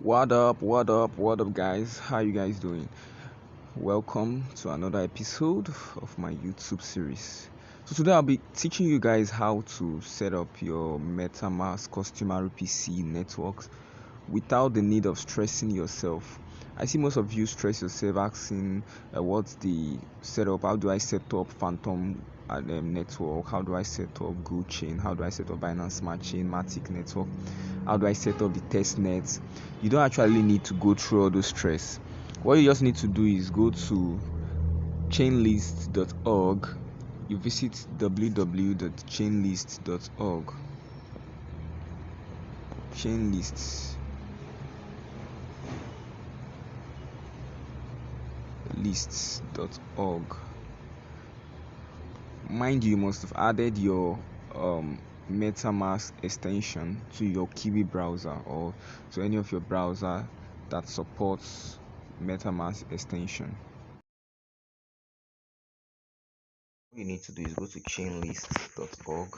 What up, guys? How you guys doing? Welcome to another episode of my YouTube series. So today I'll be teaching you guys how to set up your MetaMask customary PC networks without the need of stressing yourself. I see most of you stress yourself asking, what's the setup? How do I set up Phantom network? How do I set up GoChain? How do I set up Binance Smart Chain, Matic network? How do I set up the test net? You don't actually need to go through all those stress. What you just need to do is go to chainlist.org. You visit www.chainlist.org. Chainlists lists.org. Mind you, must have added your MetaMask extension to your Kiwi browser or to any of your browser that supports MetaMask extension. What you need to do is go to chainlist.org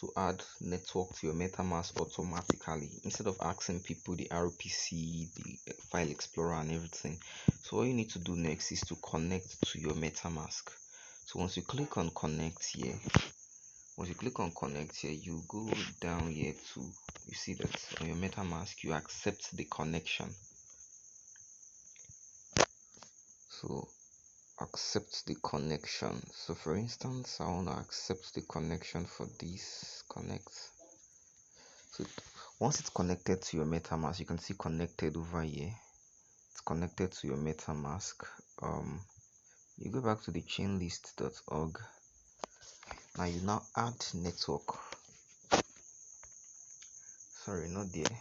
to add network to your MetaMask automatically instead of asking people the RPC, the file explorer, and everything. So what you need to do next is to connect to your MetaMask. So once you click on connect here, you go down here to, you see that on your MetaMask you accept the connection. So accept the connection. So for instance, I want to accept the connection for this connect. So once it's connected to your MetaMask, you can see connected over here. It's connected to your MetaMask. You go back to the chainlist.org. Now you now add network. Sorry, not there.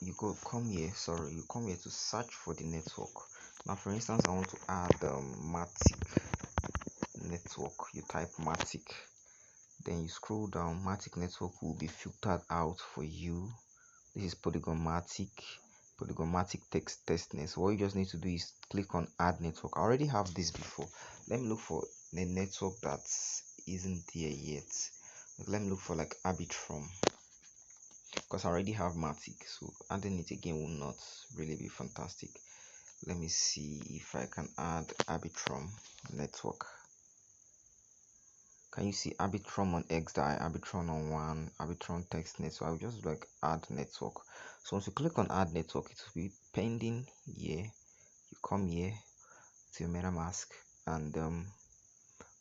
You come here to search for the network. Now for instance, I want to add Matic network. You type Matic, then you scroll down. Matic network will be filtered out for you. This is Polygonmatic text testnet. So what you just need to do is click on add network. I already have this before. Let me look for a network that isn't there yet. Let me look for like Arbitrum, because I already have Matic, so adding it again will not really be fantastic. Let me see if I can add Arbitrum network. Can you see Arbitrum on XDAI, Arbitrum on one, Arbitrum testnet? So I'll just like add network. So once you click on add network, it will be pending here. You come here to your MetaMask, and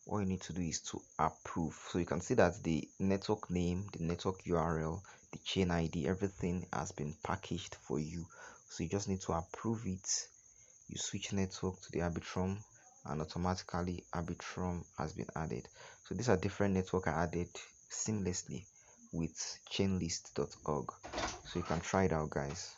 all you need to do is to approve. So you can see that the network name, the network URL, the chain ID, everything has been packaged for you. So you just need to approve it. You switch network to the Arbitrum, and automatically Arbitrum has been added. So these are different network I added seamlessly with chainlist.org. So you can try it out, guys.